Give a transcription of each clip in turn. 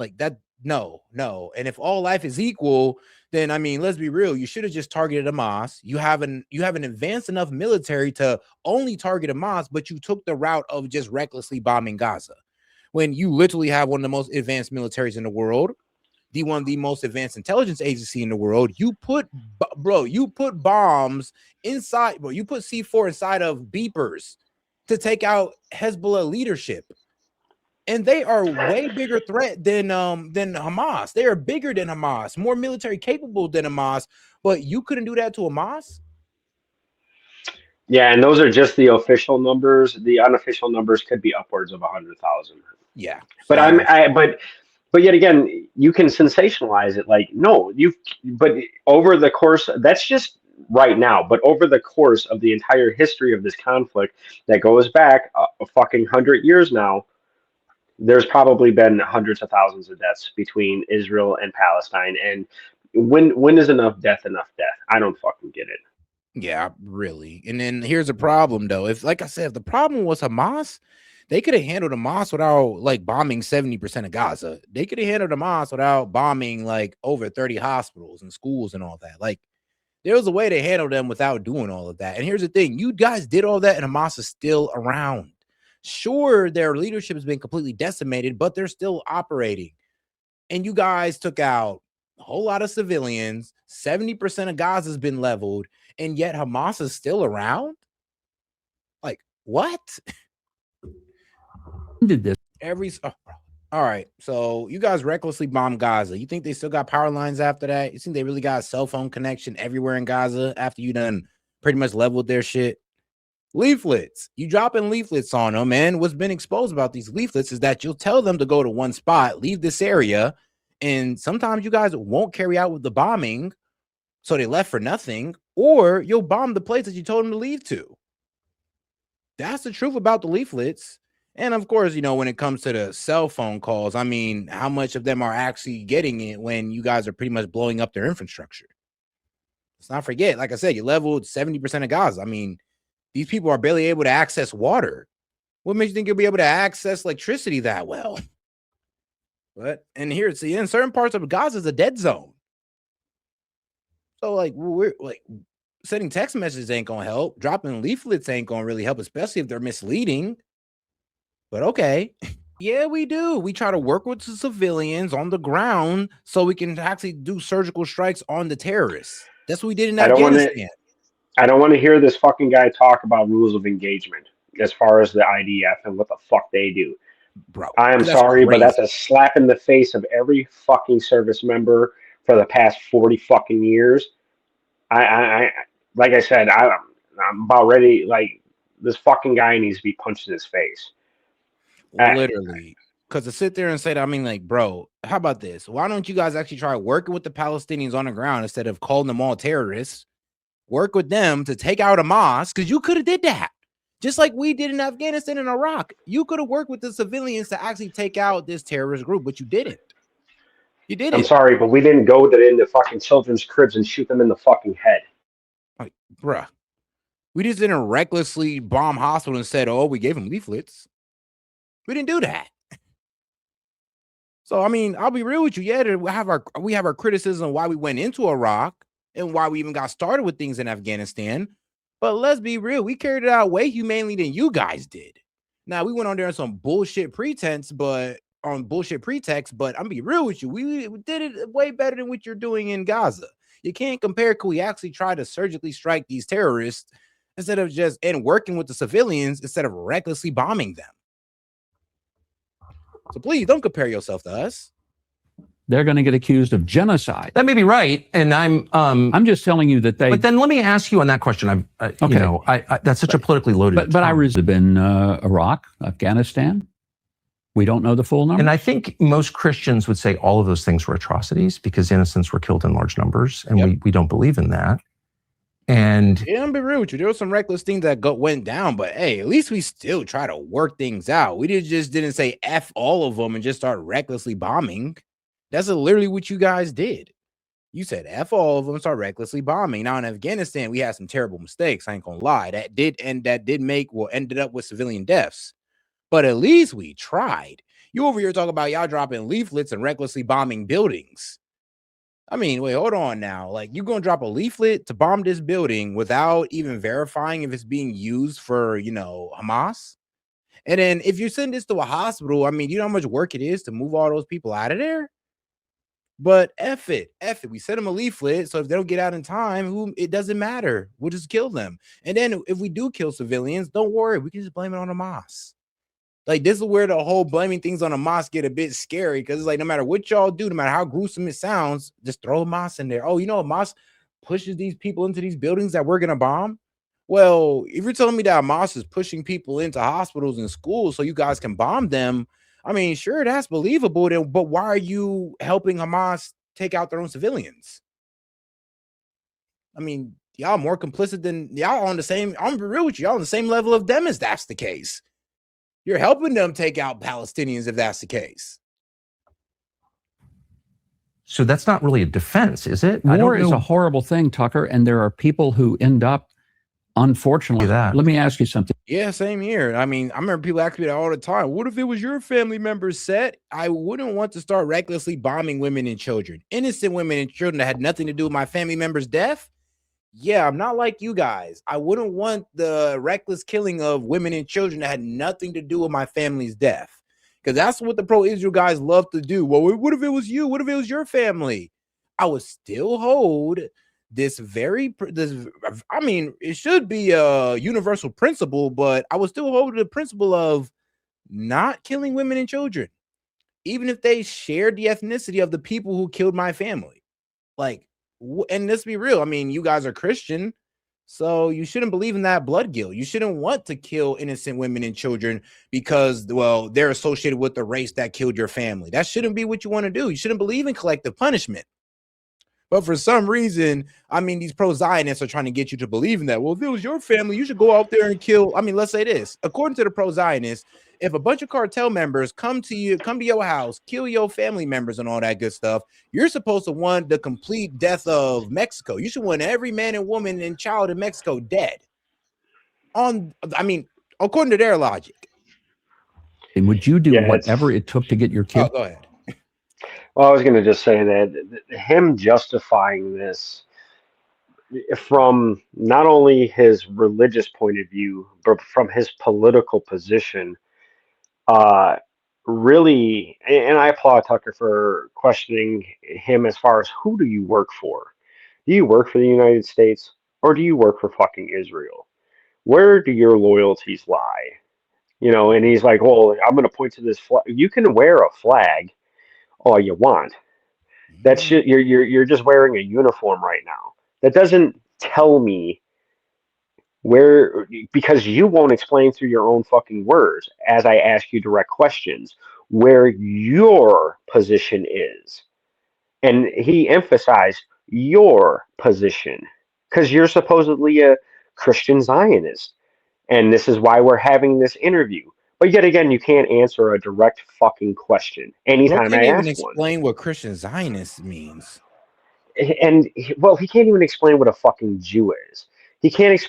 Like that, no. And if all life is equal, then I mean, let's be real. You should have just targeted Hamas. You have an advanced enough military to only target Hamas, but you took the route of just recklessly bombing Gaza when you literally have one of the most advanced militaries in the world, one of the most advanced intelligence agency in the world. You put bombs inside, bro. You put C4 inside of beepers to take out Hezbollah leadership. And they are way bigger threat than Hamas. They are bigger than Hamas, more military capable than Hamas. But you couldn't do that to Hamas. Yeah, and those are just the official numbers. The unofficial numbers could be upwards of 100,000. Yeah, but but yet again, you can sensationalize it. Like, no, but over the course, that's just right now. But over the course of the entire history of this conflict, that goes back a fucking 100 years now, there's probably been hundreds of thousands of deaths between Israel and Palestine. And when is enough death enough death? I don't fucking get it. Yeah, really. And then here's a problem, though. If, like I said, if the problem was Hamas, they could have handled Hamas without like bombing 70% of Gaza. They could have handled Hamas without bombing like over 30 hospitals and schools and all that. Like, there was a way to handle them without doing all of that. And here's the thing: you guys did all that, and Hamas is still around. Sure, their leadership has been completely decimated, but they're still operating. And you guys took out a whole lot of civilians. 70% of Gaza has been leveled, and yet Hamas is still around? Like, what? Did this all right, so you guys recklessly bombed Gaza. You think they still got power lines after that? You think they really got a cell phone connection everywhere in Gaza after you done pretty much leveled their shit? Leaflets. You dropping leaflets on them, and what's been exposed about these leaflets is that you'll tell them to go to one spot, leave this area, and sometimes you guys won't carry out with the bombing, so they left for nothing, or you'll bomb the place that you told them to leave to. That's the truth about the leaflets. And of course, you know, when it comes to the cell phone calls, I mean, how much of them are actually getting it when you guys are pretty much blowing up their infrastructure? Let's not forget, like I said, you leveled 70% of Gaza. I mean, these people are barely able to access water. What makes you think you'll be able to access electricity that well? But, and here, see, in certain parts of Gaza is a dead zone. So, like, we're like, sending text messages ain't gonna help. Dropping leaflets ain't gonna really help, especially if they're misleading. But okay. Yeah, we do. We try to work with the civilians on the ground so we can actually do surgical strikes on the terrorists. That's what we did in Afghanistan. I don't want to hear this fucking guy talk about rules of engagement as far as the IDF and what the fuck they do. Bro, I am sorry, but that's a slap in the face of every fucking service member for the past 40 fucking years. I like I said, I'm about ready. Like, this fucking guy needs to be punched in his face. Literally. Because to sit there and say that, I mean, like, bro, how about this? Why don't you guys actually try working with the Palestinians on the ground instead of calling them all terrorists? Work with them to take out Hamas, because you could have did that. Just like we did in Afghanistan and Iraq. You could have worked with the civilians to actually take out this terrorist group, but you didn't. You didn't. I'm sorry, but we didn't go into fucking children's cribs and shoot them in the fucking head. Like, bruh. We just didn't recklessly bomb hospitals and said, oh, we gave them leaflets. We didn't do that. So, I mean, I'll be real with you. Yeah, we have our criticism of why we went into Iraq and why we even got started with things in Afghanistan. But let's be real. We carried it out way humanely than you guys did. Now, we went on there on some bullshit pretext, but I'm gonna be real with you. We did it way better than what you're doing in Gaza. You can't compare. Could we actually try to surgically strike these terrorists instead of working with the civilians instead of recklessly bombing them? So please don't compare yourself to us. They're going to get accused of genocide. That may be right, and I'm just telling you that they. But then let me ask you on that question. You know, that's such a politically loaded. But I have been Iraq, Afghanistan. We don't know the full number. And I think most Christians would say all of those things were atrocities because innocents were killed in large numbers, and we don't believe in that. And yeah, I'm be real with you. There were some reckless things that went down, but hey, at least we still try to work things out. We didn't say F all of them and just start recklessly bombing. That's literally what you guys did. You said F all of them, start recklessly bombing. Now in Afghanistan, we had some terrible mistakes. I ain't gonna lie. Ended up with civilian deaths. But at least we tried. You over here talking about y'all dropping leaflets and recklessly bombing buildings. I mean, wait, hold on now. Like, you're going to drop a leaflet to bomb this building without even verifying if it's being used for, you know, Hamas? And then if you send this to a hospital, I mean, you know how much work it is to move all those people out of there? But F it. We send them a leaflet, so if they don't get out in time, it doesn't matter. We'll just kill them. And then if we do kill civilians, don't worry, we can just blame it on Hamas. Like, this is where the whole blaming things on Hamas get a bit scary, because it's like, no matter what y'all do, no matter how gruesome it sounds, just throw Hamas in there. Oh, you know, Hamas pushes these people into these buildings that we're gonna bomb. Well, if you're telling me that Hamas is pushing people into hospitals and schools so you guys can bomb them, I mean, sure, that's believable. But why are you helping Hamas take out their own civilians? I mean, y'all more complicit than y'all on the same. I'm real with you, y'all on the same level of them as that's the case. You're helping them take out Palestinians if that's the case. So that's not really a defense, is it? War is a horrible thing, Tucker, and there are people who end up, unfortunately, that. Let me ask you something. Yeah, same here. I mean, I remember people asking me that all the time. What if it was your family member's set? I wouldn't want to start recklessly bombing women and children. Innocent women and children that had nothing to do with my family member's death. Yeah, I'm not like you guys. I wouldn't want the reckless killing of women and children that had nothing to do with my family's death. Because that's what the pro-Israel guys love to do. Well, what if it was you? What if it was your family? I would still hold this I mean, it should be a universal principle, but I would still hold the principle of not killing women and children, even if they shared the ethnicity of the people who killed my family. Like, and let's be real. I mean, you guys are Christian, so you shouldn't believe in that blood guilt. You shouldn't want to kill innocent women and children because, well, they're associated with the race that killed your family. That shouldn't be what you want to do. You shouldn't believe in collective punishment. But for some reason, I mean, these pro-Zionists are trying to get you to believe in that. Well, if it was your family, you should go out there and kill. I mean, let's say this. According to the pro-Zionists, if a bunch of cartel members come to your house, kill your family members and all that good stuff, you're supposed to want the complete death of Mexico. You should want every man and woman and child in Mexico dead. I mean, according to their logic. And would you do whatever it took to get your kid? Oh, go ahead. Well, I was going to just say that him justifying this from not only his religious point of view, but from his political position, really, and I applaud Tucker for questioning him as far as who do you work for? Do you work for the United States or do you work for fucking Israel? Where do your loyalties lie? You know, and he's like, well, I'm going to point to this flag. You can wear a flag all you want. That's you're just wearing a uniform right now. That doesn't tell me where, because you won't explain through your own fucking words as I ask you direct questions where your position is. And he emphasized your position because you're supposedly a Christian Zionist. And this is why we're having this interview. But yet again, you can't answer a direct fucking question anytime I ask one. Explain what Christian Zionist means. And well, he can't even explain what a fucking Jew is. He can't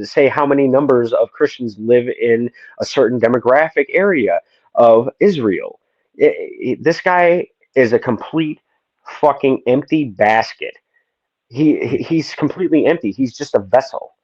say how many numbers of Christians live in a certain demographic area of Israel. This guy is a complete fucking empty basket. He's completely empty. He's just a vessel.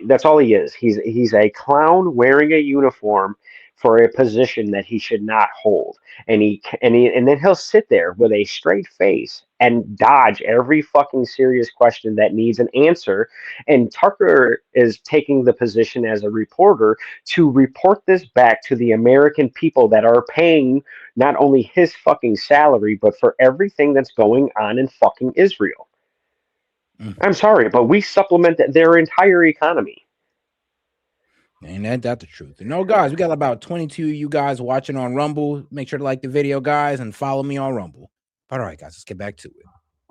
That's all he is. He's a clown wearing a uniform for a position that he should not hold. And then he'll sit there with a straight face and dodge every fucking serious question that needs an answer. And Tucker is taking the position as a reporter to report this back to the American people that are paying not only his fucking salary, but for everything that's going on in fucking Israel. I'm sorry, but we supplement their entire economy. Ain't that the truth? No, guys, we got about 22 of you guys watching on Rumble. Make sure to like the video, guys, and follow me on Rumble. All right, guys, let's get back to it.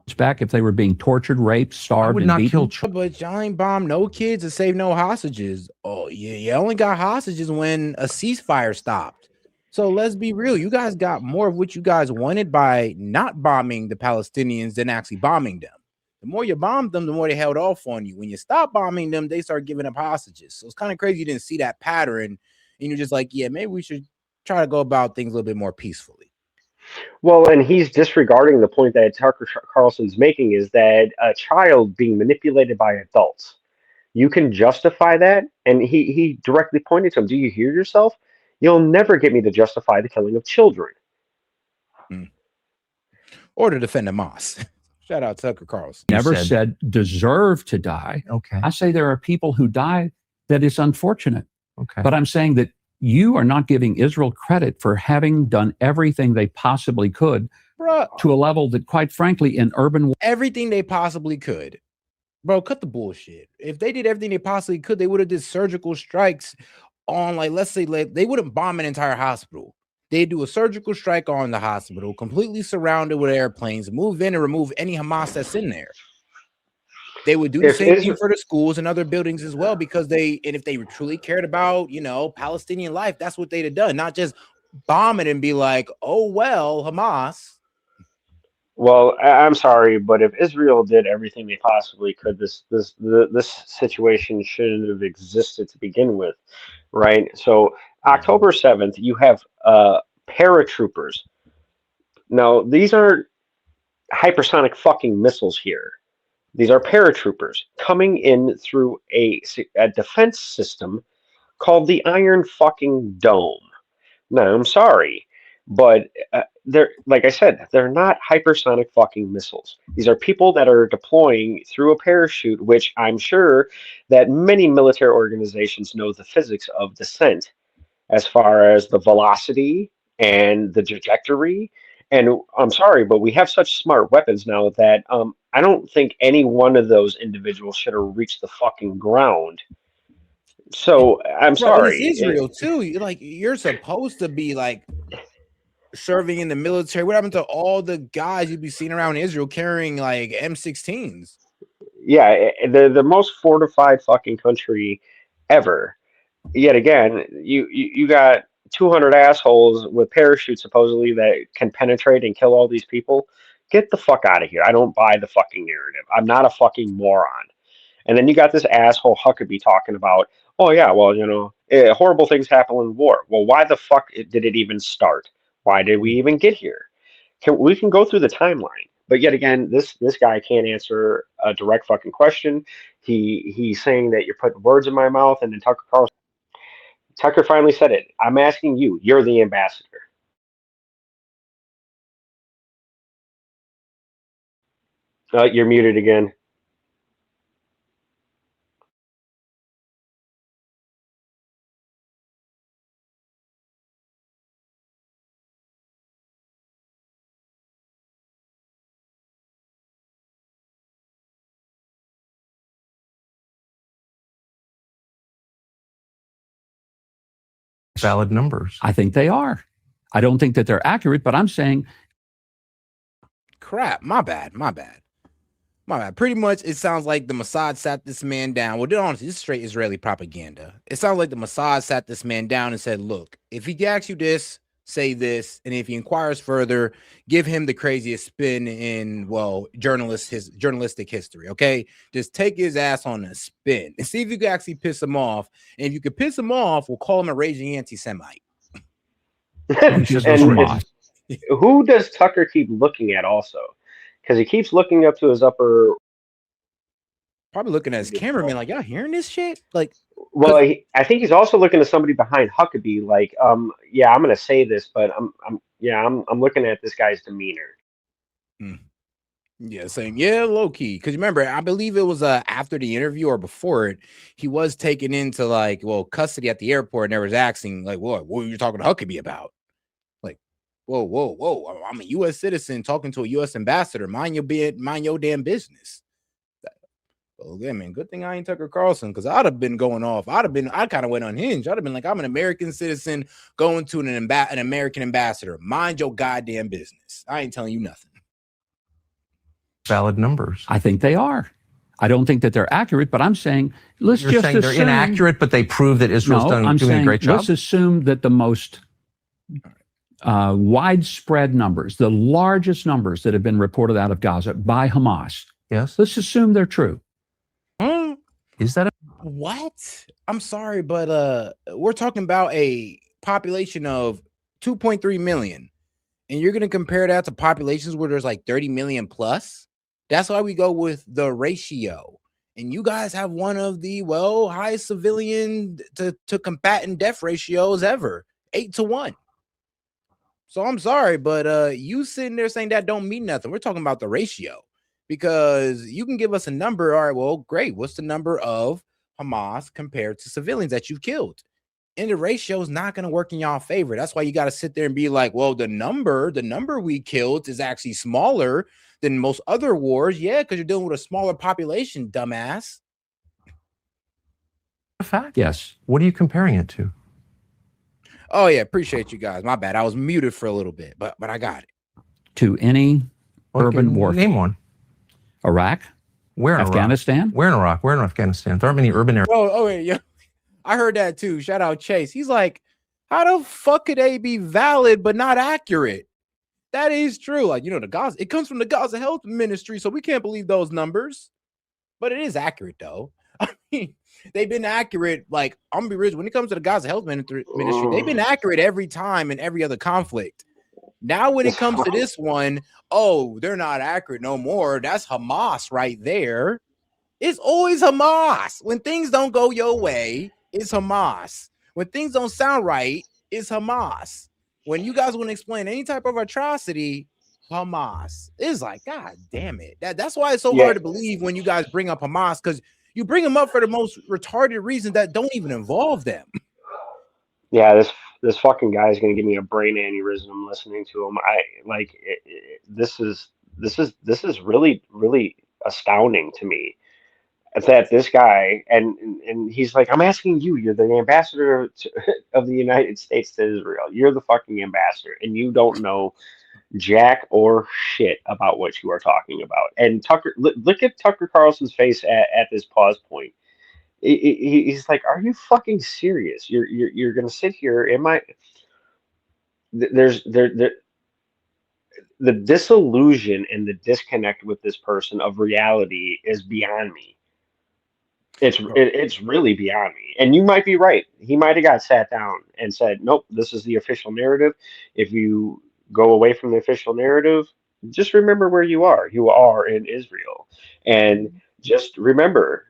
It's back if they were being tortured, raped, starved, and beaten. But y'all ain't bombed no kids and saved no hostages. Oh, yeah, you only got hostages when a ceasefire stopped. So let's be real. You guys got more of what you guys wanted by not bombing the Palestinians than actually bombing them. The more you bombed them, the more they held off on you. When you stop bombing them, they start giving up hostages. So it's kind of crazy you didn't see that pattern. And you're just like, yeah, maybe we should try to go about things a little bit more peacefully. Well, and he's disregarding the point that Tucker Carlson's making is that a child being manipulated by adults. You can justify that, and he directly pointed to him. Do you hear yourself? You'll never get me to justify the killing of children. Or to defend Hamas. Shout out Tucker Carlson. Never said deserve to die. Okay. I say there are people who die that is unfortunate. Okay. But I'm saying that you are not giving Israel credit for having done everything they possibly could to a level that, quite frankly, in urban... Everything they possibly could. Bro, cut the bullshit. If they did everything they possibly could, they would have did surgical strikes on, like, let's say, like, they wouldn't bomb an entire hospital. They do a surgical strike on the hospital, completely surrounded with airplanes, move in and remove any Hamas that's in there. They would do the same thing for the schools and other buildings as well, because if they truly cared about, Palestinian life, that's what they'd have done, not just bomb it and be like, oh, well, Hamas. Well, I'm sorry, but if Israel did everything they possibly could, this situation shouldn't have existed to begin with, right? So October 7th, you have paratroopers. Now, these aren't hypersonic fucking missiles here. These are paratroopers coming in through a defense system called the Iron fucking Dome. Now, I'm sorry, but they're, like I said, they're not hypersonic fucking missiles. These are people that are deploying through a parachute, which I'm sure that many military organizations know the physics of descent as far as the velocity and the trajectory. And I'm sorry, but we have such smart weapons now that I don't think any one of those individuals should have reached the fucking ground. So I'm sorry. It's Israel too. You're supposed to be like serving in the military. What happened to all the guys you'd be seeing around Israel carrying like M16s? Yeah, the most fortified fucking country ever. Yet again, you got 200 assholes with parachutes supposedly that can penetrate and kill all these people. Get the fuck out of here. I don't buy the fucking narrative. I'm not a fucking moron. And then you got this asshole Huckabee talking about, oh yeah, well, horrible things happen in war. Well, why the fuck did it even start? Why did we even get here? We can go through the timeline. But yet again, this guy can't answer a direct fucking question. He's saying that you're putting words in my mouth, and then Tucker finally said it. I'm asking you. You're the ambassador. You're muted again. Valid numbers. I think they are. I don't think that they're accurate, but I'm saying... Crap, my bad. Pretty much, it sounds like the Mossad sat this man down. Well, honestly, this is straight Israeli propaganda. It sounds like the Mossad sat this man down and said, look, if he asks you this, say this, and if he inquires further, give him the craziest spin in, journalistic history, okay? Just take his ass on a spin and see if you can actually piss him off. And if you can piss him off, we'll call him a raging anti-Semite. And who does Tucker keep looking at also? Because he keeps looking up to his upper... Probably looking at his cameraman like, y'all hearing this shit? Like, well, I think he's also looking at somebody behind Huckabee. Like, yeah, I'm gonna say this, but I'm looking at this guy's demeanor. Yeah, saying low key. Because remember, I believe it was after the interview or before it, he was taken into custody at the airport, and there was asking what were you talking to Huckabee about? Like, whoa! I'm a U.S. citizen talking to a U.S. ambassador. Mind your damn business. Okay, man. Good thing I ain't Tucker Carlson, because I'd have been going off. I kind of went unhinged. I'd have been like, I'm an American citizen going to an American ambassador. Mind your goddamn business. I ain't telling you nothing. Valid numbers. I think they are. I don't think that they're accurate, but I'm saying You're saying they're inaccurate, but they prove that Israel's doing a great job. Let's assume that the most widespread numbers, the largest numbers that have been reported out of Gaza by Hamas. Yes. Let's assume they're true. Is that what? I'm sorry, but we're talking about a population of 2.3 million. And you're going to compare that to populations where there's like 30 million plus. That's why we go with the ratio. And you guys have one of the, well, highest civilian to combatant death ratios ever, 8-1. So I'm sorry, but you sitting there saying that don't mean nothing. We're talking about the ratio, because you can give us a number. All right, well, great. What's the number of Hamas compared to civilians that you've killed? And the ratio is not going to work in y'all favor. That's why you got to sit there and be like, well, the number we killed is actually smaller than most other wars. Yeah, because you're dealing with a smaller population, dumbass. A fact. Yes. What are you comparing it to? Oh yeah, appreciate you guys. My bad. I was muted for a little bit, but I got it. To any urban warfare. Name one. Iraq. Where in Afghanistan. Iraq? Where in Iraq? Where in Afghanistan? There aren't many urban areas. Oh wait, yeah. I heard that too. Shout out Chase. He's like, how the fuck could they be valid but not accurate? That is true. Like, the Gaza, it comes from the Gaza Health Ministry, so we can't believe those numbers. But it is accurate though. I mean, they've been accurate. Like, I'm gonna be real, when it comes to the Gaza Health Ministry, they've been accurate every time in every other conflict. Now, when it comes to this one, oh, they're not accurate no more. That's Hamas right there. It's always Hamas. When things don't go your way, it's Hamas. When things don't sound right, it's Hamas. When you guys want to explain any type of atrocity, Hamas. It's like, God damn it. That's why it's so hard to believe when you guys bring up Hamas, because you bring them up for the most retarded reasons that don't even involve them. Yeah, this fucking guy is gonna give me a brain aneurysm listening to him. This is really really astounding to me that this guy and he's like, I'm asking you. You're the ambassador of the United States to Israel. You're the fucking ambassador, and you don't know jack or shit about what you are talking about. And Tucker, look at Tucker Carlson's face at this pause point. He's like, "Are you fucking serious? You're gonna sit here? Am I? There's the disillusion and the disconnect with this person of reality is beyond me. It's really beyond me. And you might be right. He might have got sat down and said, "Nope, this is the official narrative. If you go away from the official narrative, just remember where you are. You are in Israel, and just remember,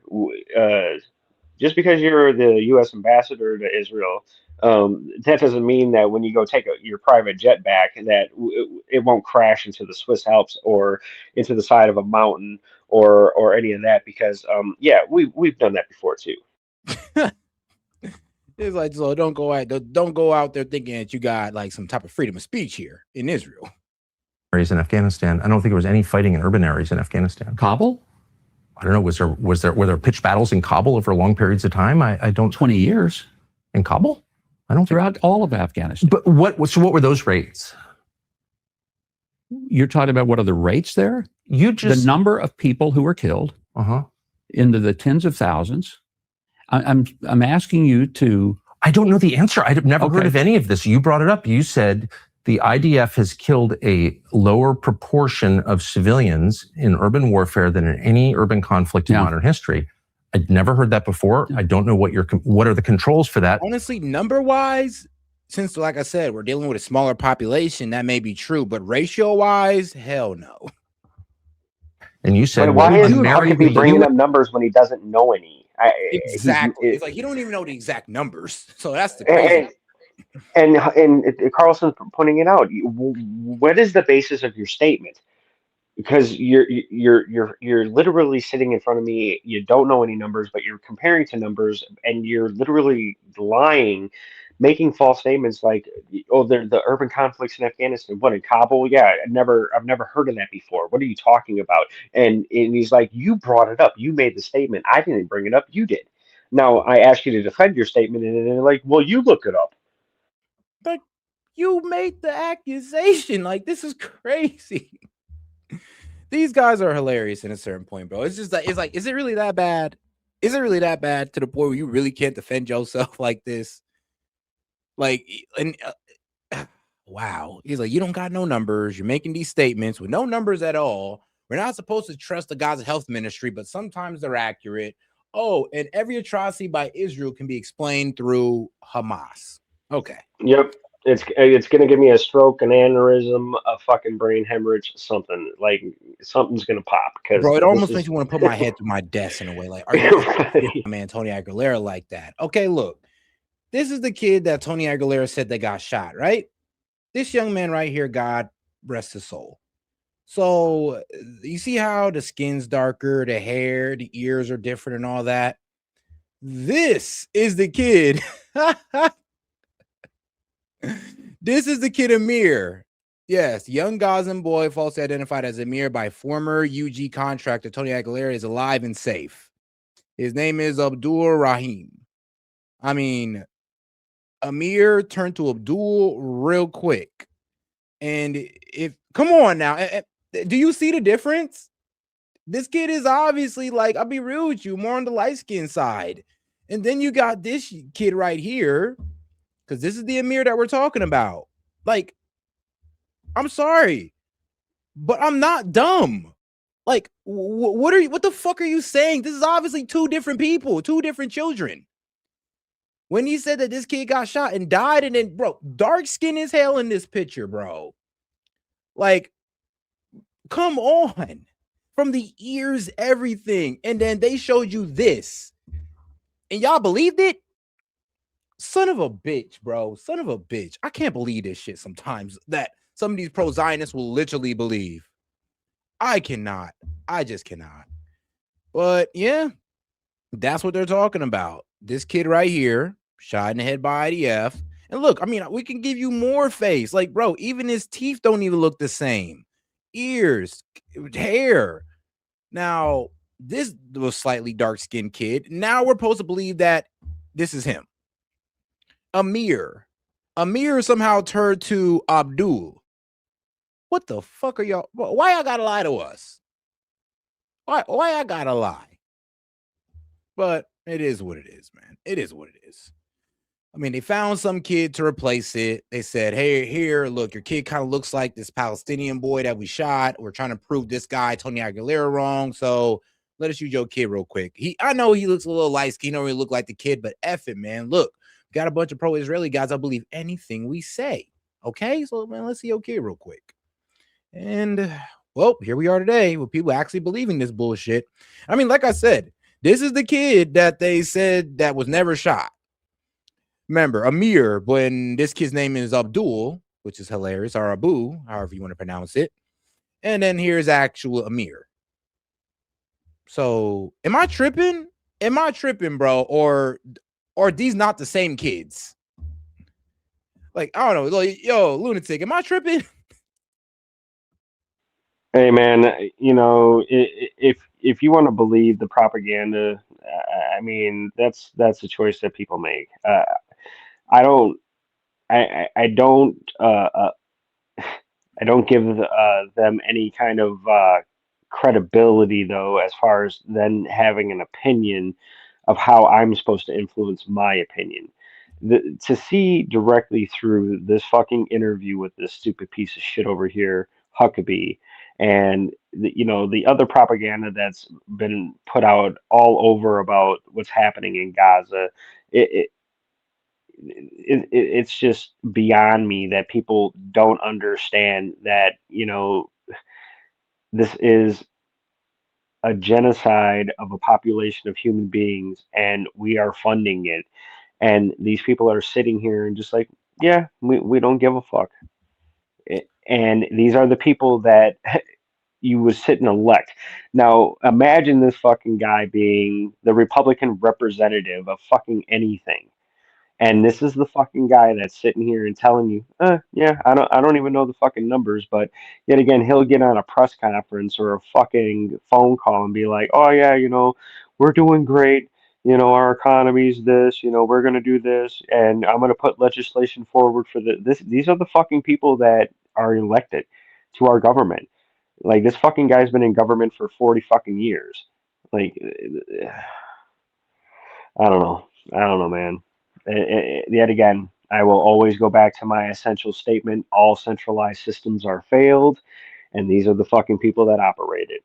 just because you're the U.S. ambassador to Israel, that doesn't mean that when you go take your private jet back, that it won't crash into the Swiss Alps or into the side of a mountain or any of that. Because yeah, we've done that before too." It's like, so don't go out there thinking that you got like some type of freedom of speech here in Israel. In Afghanistan, I don't think there was any fighting in urban areas in Afghanistan. Kabul? I don't know. Were there pitched battles in Kabul over long periods of time? I don't. 20 years in Kabul? I don't. Throughout all of Afghanistan. But what were those rates? You're talking about what are the rates there? The number of people who were killed into the tens of thousands. I'm asking you to. I don't know the answer. I've never heard of any of this. You brought it up. You said the IDF has killed a lower proportion of civilians in urban warfare than in any urban conflict in modern history. I'd never heard that before. I don't know what are the controls for that. Honestly, number-wise, since, like I said, we're dealing with a smaller population, that may be true, but ratio-wise, hell no. And you said, why is Huckabee bringing up numbers when he doesn't know any? Exactly. It's like you don't even know the exact numbers. So that's the crazy. And Carlson's pointing it out. What is the basis of your statement? Because you're literally sitting in front of me. You don't know any numbers, but you're comparing to numbers, and you're literally lying, making false statements like, "Oh, the urban conflicts in Afghanistan. What, in Kabul? Yeah, I've never heard of that before. What are you talking about?" And he's like, "You brought it up. You made the statement. I didn't bring it up. You did. Now I asked you to defend your statement, and they're like, well, you look it up." But you made the accusation. Like, this is crazy. These guys are hilarious in a certain point, bro. It's just like, is it really that bad? Is it really that bad to the point where you really can't defend yourself like this? Like, and wow. He's like, you don't got no numbers. You're making these statements with no numbers at all. We're not supposed to trust the Gaza Health Ministry, but sometimes they're accurate. Oh, and every atrocity by Israel can be explained through Hamas. Okay. Yep. It's gonna give me a stroke, an aneurysm, a fucking brain hemorrhage, something like something's gonna pop because Bro, it this almost is makes you want to put my head through my desk in a way. Like, are you man, Tony Aguilera like that? Okay, look, this is the kid that Tony Aguilera said that got shot, right? This young man right here, God rest his soul. So you see how the skin's darker, the hair, the ears are different, and all that. This is the kid. This is the kid Amir. Yes, young Gazan boy falsely identified as Amir by former UG contractor Tony Aguilera is alive and safe. His name is Abdul Rahim. I mean, Amir turned to Abdul real quick. And if come on now, do you see the difference? This kid is obviously, like, I'll be real with you, more on the light skin side. And then you got this kid right here, because this is the Amir that we're talking about. Like, I'm sorry, but I'm not dumb. Like, what the fuck are you saying? This is obviously two different people, two different children. When he said that this kid got shot and died, and then, bro, dark skin as hell in this picture, bro. Like, come on. From the ears, everything. And then they showed you this. And y'all believed it? Son of a bitch, bro. Son of a bitch. I can't believe this shit sometimes that some of these pro-Zionists will literally believe. I cannot. I just cannot. But yeah, that's what they're talking about. This kid right here, shot in the head by IDF. And look, I mean, we can give you more face. Like, bro, even his teeth don't even look the same. Ears, hair. Now, this was slightly dark-skinned kid. Now we're supposed to believe that this is him. Amir somehow turned to Abdul. What the fuck are y'all? Why y'all gotta lie to us? Why I gotta lie? But it is what it is, man. It is what it is. I mean, they found some kid to replace it. They said, hey, here, look, your kid kind of looks like this Palestinian boy that we shot. We're trying to prove this guy, Tony Aguilera, wrong. So let us use your kid real quick. I know he looks a little light-skinned. He don't really look like the kid, but F it, man. Look, we got a bunch of pro-Israeli guys that believe anything we say. Okay? So, man, let's see your kid real quick. And, well, here we are today with people actually believing this bullshit. I mean, like I said, this is the kid that they said that was never shot. Remember, Amir, when this kid's name is Abdul, which is hilarious, or Abu, however you want to pronounce it. And then here's actual Amir. So, am I tripping? Am I tripping, bro? Or are these not the same kids? Like, I don't know. Like, yo, lunatic, am I tripping? Hey man, you know, if you want to believe the propaganda, I mean, that's a choice that people make. I don't, I don't, I don't give them any kind of credibility though, as far as then having an opinion of how I'm supposed to influence my opinion. To see directly through this fucking interview with this stupid piece of shit over here, Huckabee, and you know the other propaganda that's been put out all over about what's happening in Gaza. It, it's just beyond me that people don't understand that this is a genocide of a population of human beings and we are funding it, and these people are sitting here and just like, yeah, we don't give a fuck. And these are the people that you would sit and elect. Now imagine this fucking guy being the Republican representative of fucking anything. And this is the fucking guy that's sitting here and telling you, yeah, I don't even know the fucking numbers, but yet again, he'll get on a press conference or a fucking phone call and be like, oh yeah, we're doing great. Our economy's this, we're gonna do this, and I'm gonna put legislation forward for this. These are the fucking people that are elected to our government. Like this fucking guy's been in government for 40 fucking years. Like, I don't know, man. Yet again, I will always go back to my essential statement: all centralized systems are failed, and these are the fucking people that operate it.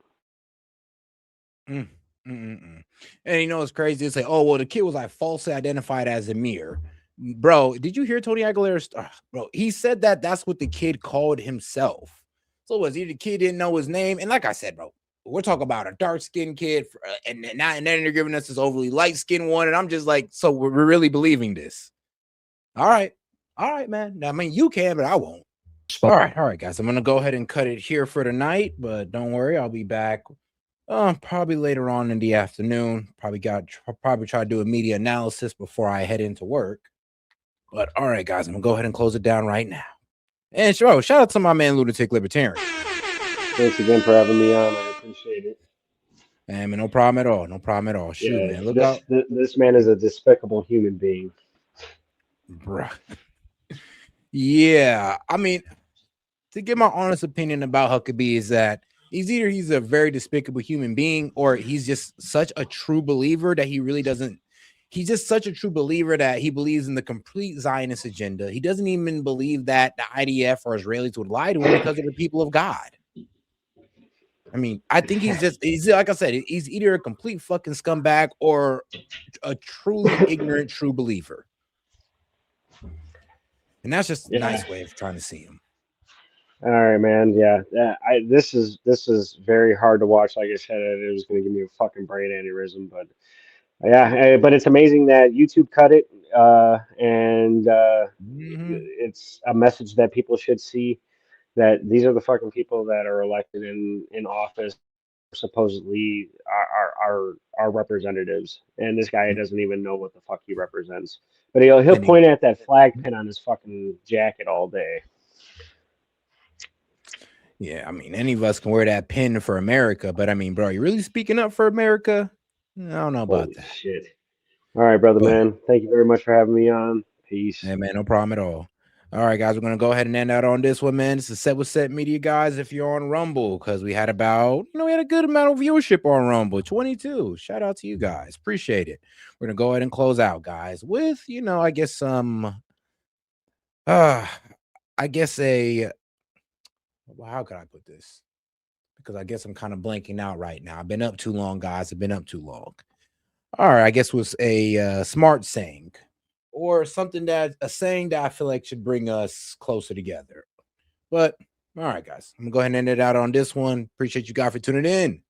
And you know what's crazy? It's like, oh well, the kid was like falsely identified as Amir. bro, did you hear Tony Aguilera's? Bro, he said that that's what the kid called himself. So was he the kid didn't know his name? And like I said, bro, we're talking about a dark-skinned kid, and then they're giving us this overly light-skinned one, and I'm just like, so we're really believing this? All right, man. I mean, you can, but I won't. All right, guys. I'm gonna go ahead and cut it here for tonight, but don't worry, I'll be back. Probably later on in the afternoon. Probably try to do a media analysis before I head into work. But all right, guys, I'm gonna go ahead and close it down right now. And shout out to my man Lunatic Libertarian. Thanks again for having me on. I appreciate it. Man, no problem at all. No problem at all. Shoot, man. Look out. This man is a despicable human being. Bruh. Yeah. I mean, to give my honest opinion about Huckabee is that he's a very despicable human being, or he's just such a true believer that he really doesn't. He's just such a true believer that he believes in the complete Zionist agenda. He doesn't even believe that the IDF or Israelis would lie to him because of the people of God. I mean, I think he's like I said, he's either a complete fucking scumbag or a truly ignorant true believer. And that's just a nice way of trying to see him. All right, man. Yeah, this is very hard to watch. Like I said, it was going to give me a fucking brain aneurysm, but yeah, but it's amazing that YouTube cut it, and it's a message that people should see, that these are the fucking people that are elected in office, supposedly our representatives, and this guy doesn't even know what the fuck he represents, but he'll point at that flag pin on his fucking jacket all day. Yeah, I mean, any of us can wear that pin for America, but I mean, bro, you really speaking up for America? I don't know about that. Shit. All right, brother, man. Thank you very much for having me on. Peace. Yeah, man, no problem at all. All right, guys, we're gonna go ahead and end out on this one, man. This is Set with Set Media, guys. If you're on Rumble, because we had a good amount of viewership on Rumble, 22. Shout out to you guys, appreciate it. We're gonna go ahead and close out, guys, with I guess some, how could I put this? Because I guess I'm kind of blanking out right now. I've been up too long, guys. I've been up too long. All right, I guess it was a smart saying, or a saying that I feel like should bring us closer together. But all right, guys, I'm gonna go ahead and end it out on this one. Appreciate you guys for tuning in.